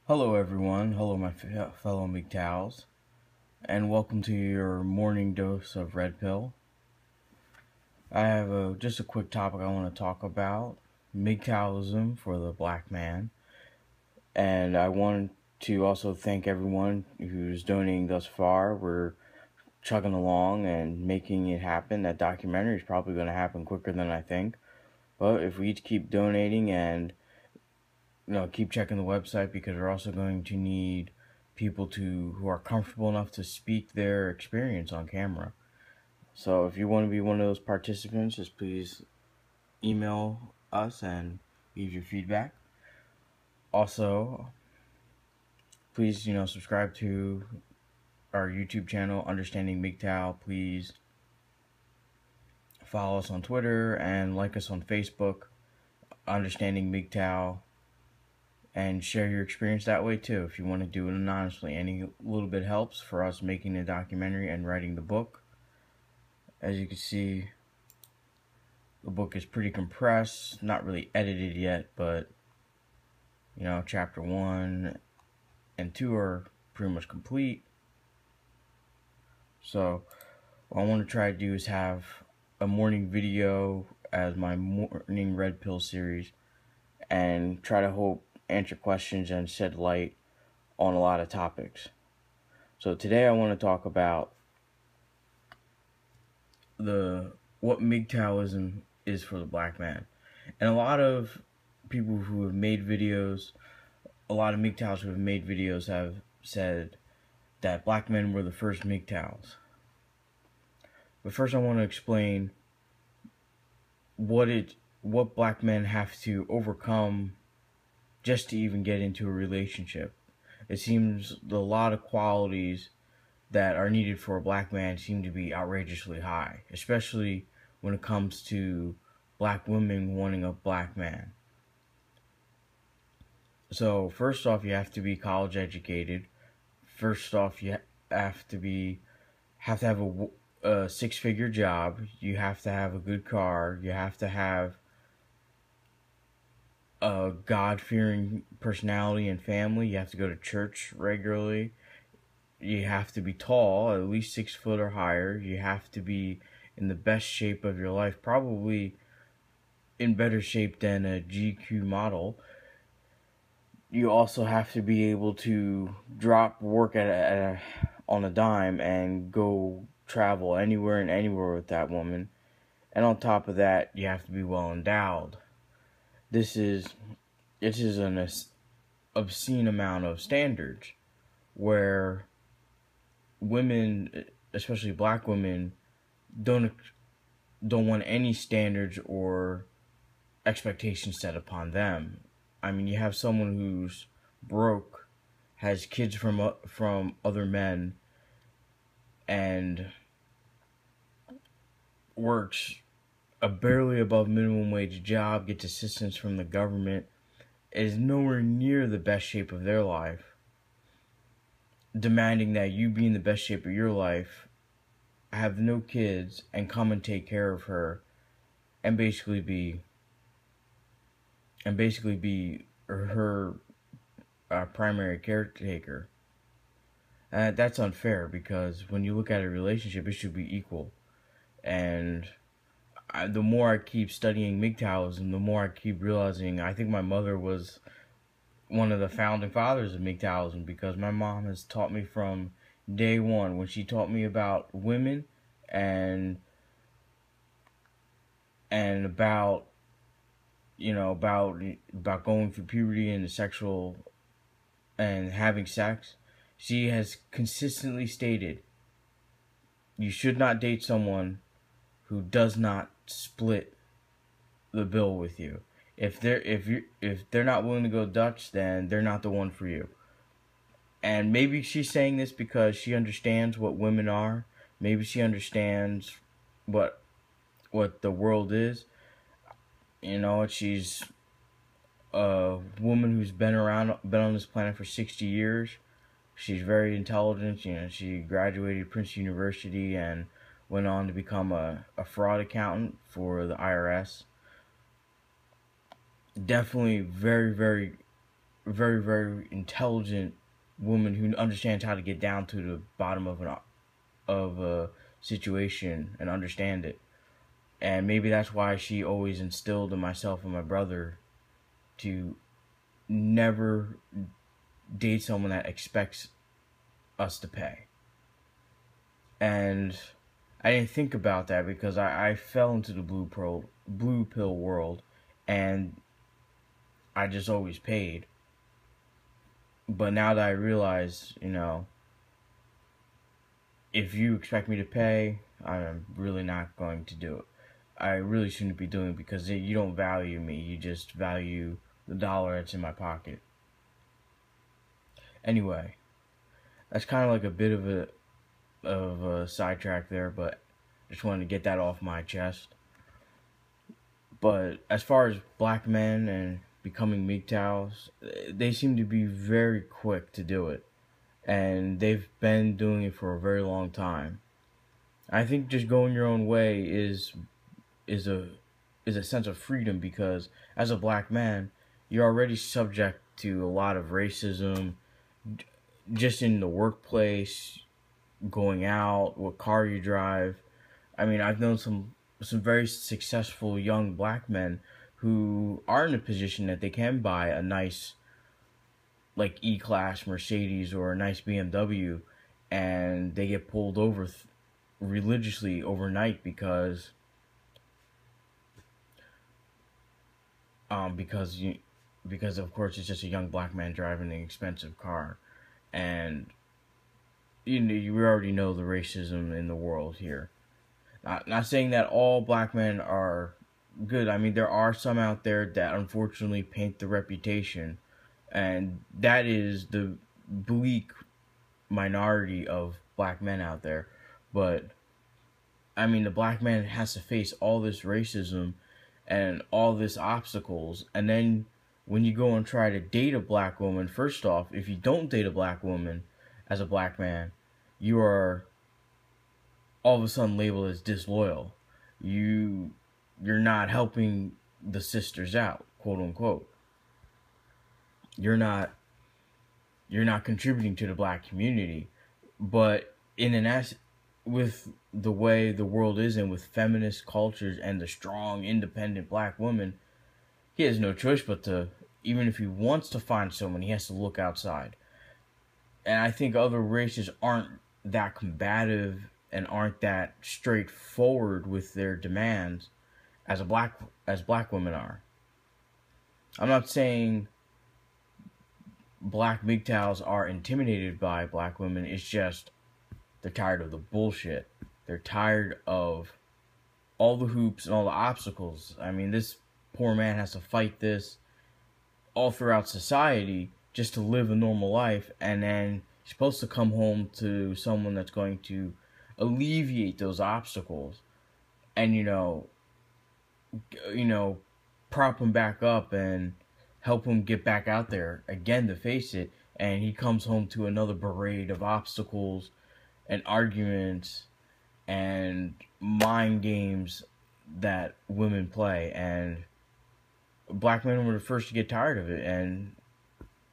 Hello everyone, hello my fellow MGTOWs, and welcome to your morning dose of Red Pill. I have just a quick topic I want to talk about, MGTOWism for the black man, and I want to also thank everyone who's donating thus far. We're chugging along and making it happen. That documentary is probably going to happen quicker than I think, but if we each keep donating and keep checking the website, because we're also going to need people who are comfortable enough to speak their experience on camera. So if you want to be one of those participants, just please email us and leave your feedback. Also, please subscribe to our YouTube channel, Understanding MGTOW. Please follow us on Twitter and like us on Facebook, Understanding MGTOW. And share your experience that way too. If you want to do it anonymously, any little bit helps for us making the documentary and writing the book. As you can see, the book is pretty compressed, not really edited yet, but chapter 1 and 2 are pretty much complete. So what I want to try to do is have a morning video as my morning red pill series, and try to answer questions and shed light on a lot of topics. So today I want to talk about what MGTOWism is for the black man. And a lot of people who have made videos, a lot of MGTOWs who have made videos have said that black men were the first MGTOWs. But first I want to explain what black men have to overcome just to even get into a relationship. It seems a lot of qualities that are needed for a black man seem to be outrageously high, especially when it comes to black women wanting a black man. So first off, you have to be college educated. First off, you have to have a six-figure job. You have to have a good car. You have to have a God-fearing personality and family. You have to go to church regularly. You have to be tall, at least 6 foot or higher. You have to be in the best shape of your life, probably in better shape than a GQ model. You also have to be able to drop work on a dime and go travel anywhere and anywhere with that woman. And on top of that, you have to be well endowed. This is an obscene amount of standards where women, especially black women, don't want any standards or expectations set upon them. I mean, you have someone who's broke, has kids from other men, and works a barely above minimum wage job, gets assistance from the government, is nowhere near the best shape of their life, demanding that you be in the best shape of your life, have no kids, and come and take care of her, and basically be her primary caretaker. That's unfair, because when you look at a relationship, it should be equal. And the more I keep studying MGTOWism, the more I keep realizing I think my mother was one of the founding fathers of MGTOWism, because my mom has taught me from day one, when she taught me about women and about about going through puberty and the sexual and having sex. She has consistently stated, you should not date someone who does not split the bill with you. If they're not willing to go Dutch, then they're not the one for you. And maybe she's saying this because she understands what women are. Maybe she understands what the world is. She's a woman who's been on this planet for 60 years. She's very intelligent. She graduated Princeton University and went on to become a fraud accountant for the IRS. Definitely very, very very, very intelligent woman who understands how to get down to the bottom of a situation and understand it. And maybe that's why she always instilled in myself and my brother to never date someone that expects us to pay. And I didn't think about that because I fell into the blue pill world, and I just always paid. But now that I realize, if you expect me to pay, I'm really not going to do it. I really shouldn't be doing it because you don't value me. You just value the dollar that's in my pocket. Anyway, that's kind of like a bit of a sidetrack there, but just wanted to get that off my chest. But as far as black men and becoming MGTOWs, they seem to be very quick to do it, and they've been doing it for a very long time. I think just going your own way is a sense of freedom, because as a black man, you're already subject to a lot of racism, just in the workplace, going out, what car you drive. I mean, I've known some very successful young black men who are in a position that they can buy a nice, like, E-Class Mercedes or a nice BMW, and they get pulled over religiously overnight because because of course it's just a young black man driving an expensive car. And you already know the racism in the world here. Not saying that all black men are good. I mean, there are some out there that unfortunately paint the reputation, and that is the bleak minority of black men out there. But I mean, the black man has to face all this racism and all this obstacles, and then when you go and try to date a black woman, first off, if you don't date a black woman as a black man, you are all of a sudden labeled as disloyal. You're not helping the sisters out, quote unquote. You're not contributing to the black community. But with the way the world is, and with feminist cultures and the strong, independent black woman, he has no choice but to, even if he wants to find someone, he has to look outside. And I think other races aren't that combative and aren't that straightforward with their demands as black women are. I'm not saying black MGTOWs are intimidated by black women. It's just they're tired of the bullshit. They're tired of all the hoops and all the obstacles. I mean, this poor man has to fight this all throughout society just to live a normal life, and then he's supposed to come home to someone that's going to alleviate those obstacles and prop him back up and help him get back out there again to face it. And he comes home to another parade of obstacles and arguments and mind games that women play. And black men were the first to get tired of it, and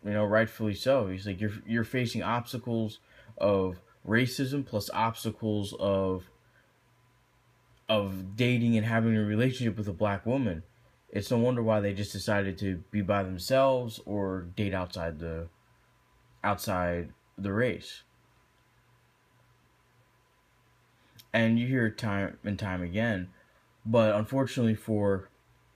rightfully so. He's like, you're facing obstacles of racism plus obstacles of dating and having a relationship with a black woman. It's no wonder why they just decided to be by themselves or date outside the race. And you hear it time and time again, but unfortunately for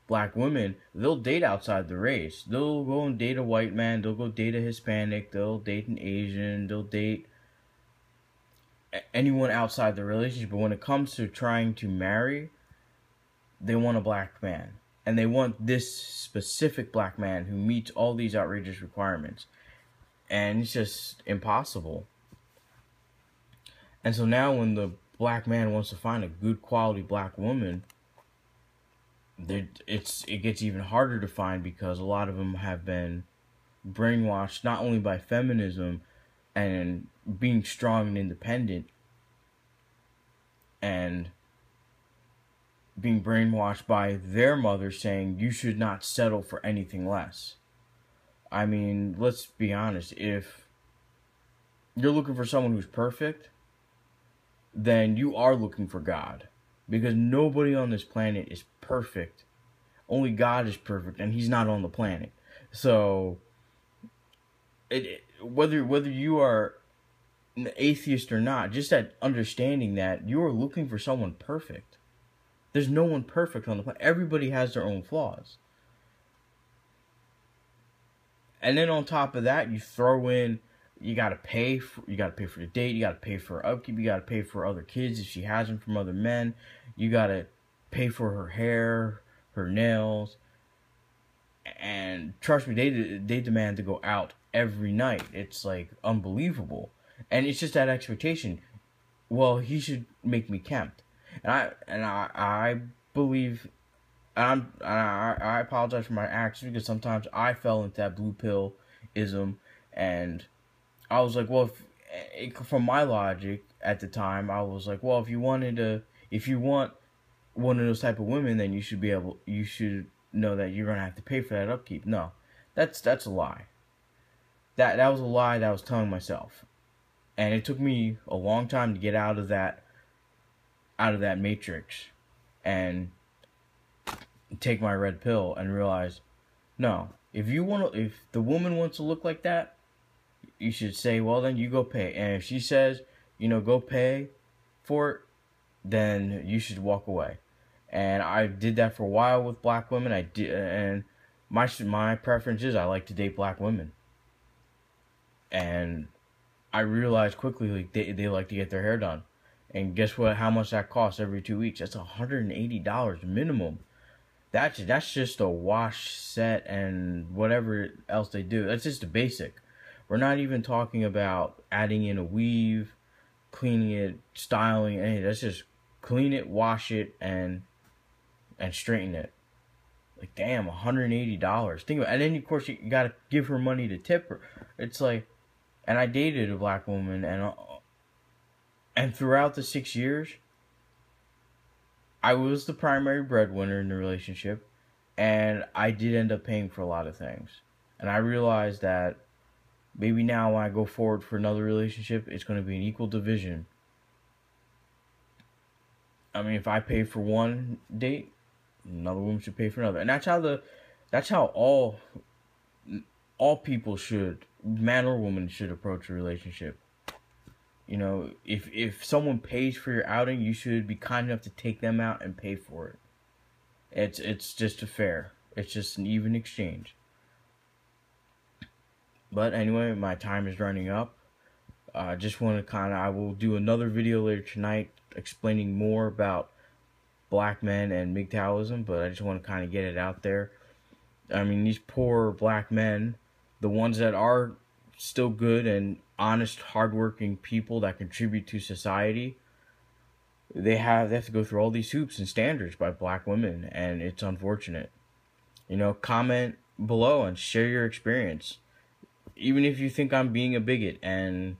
black women, they'll date outside the race. They'll go and date a white man, they'll go date a Hispanic, they'll date an Asian, they'll date anyone outside the relationship. But when it comes to trying to marry, they want a black man. And they want this specific black man who meets all these outrageous requirements. And it's just impossible. And so now when the black man wants to find a good quality black woman, it gets even harder to find, because a lot of them have been brainwashed not only by feminism and being strong and independent, and being brainwashed by their mother saying you should not settle for anything less. I mean, let's be honest. If you're looking for someone who's perfect, then you are looking for God. Because nobody on this planet is perfect. Only God is perfect, and He's not on the planet. So, whether you are an atheist or not, just that understanding that you are looking for someone perfect. There's no one perfect on the planet. Everybody has their own flaws. And then on top of that, you throw in you gotta pay for the date, you gotta pay for upkeep, you gotta pay for other kids if she has them from other men, you gotta pay for her hair, her nails, and trust me, they demand to go out every night. It's like unbelievable, and it's just that expectation. Well, he should make me kempt, and I believe. I apologize for my actions because sometimes I fell into that blue pill ism, and I was like, well, from my logic at the time, I was like, well, if you want one of those type of women, then you should know that you're gonna have to pay for that upkeep. No, that's a lie. That was a lie that I was telling myself, and it took me a long time to get out of that matrix, and take my red pill and realize, no, if the woman wants to look like that, you should say, well, then you go pay. And if she says, go pay for it, then you should walk away. And I did that for a while with black women. I did, and my preference is I like to date black women. And I realized quickly, like, they like to get their hair done. And guess what? How much that costs every 2 weeks? That's $180 minimum. That's just a wash, set, and whatever else they do. That's just the basic. We're not even talking about adding in a weave, cleaning it, styling. That's just clean it, wash it, and straighten it. Like, damn, $180. Think about it. And then, of course, you gotta give her money to tip her. It's like, and I dated a black woman, and throughout the 6 years, I was the primary breadwinner in the relationship, and I did end up paying for a lot of things. And I realized that maybe now when I go forward for another relationship, it's going to be an equal division. I mean, if I pay for one date, another woman should pay for another. And that's how all people should, man or woman, should approach a relationship. If someone pays for your outing, you should be kind enough to take them out and pay for it. It's just fair. It's just an even exchange. But anyway, my time is running up. I will do another video later tonight explaining more about black men and MGTOWism, but I just want to kind of get it out there. I mean, these poor black men, the ones that are still good and honest, hardworking people that contribute to society, they have to go through all these hoops and standards by black women, and it's unfortunate. Comment below and share your experience. Even if you think I'm being a bigot and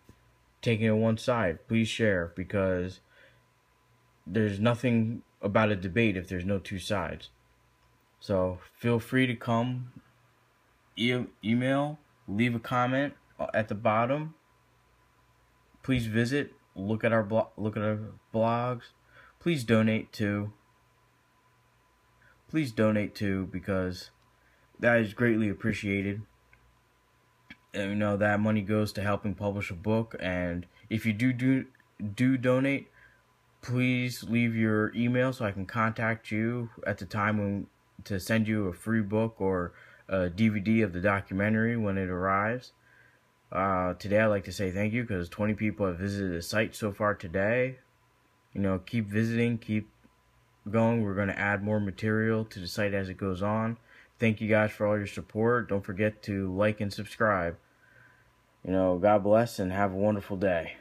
taking it one side, please share, because there's nothing about a debate if there's no two sides. So feel free to come, email, leave a comment at the bottom. Please visit, look at our blogs. Please donate too. Because that is greatly appreciated. And that money goes to helping publish a book. And if you do donate, please leave your email so I can contact you at the time to send you a free book or a DVD of the documentary when it arrives. Today I'd like to say thank you because 20 people have visited the site so far today. Keep visiting, keep going. We're going to add more material to the site as it goes on. Thank you guys for all your support. Don't forget to like and subscribe. God bless and have a wonderful day.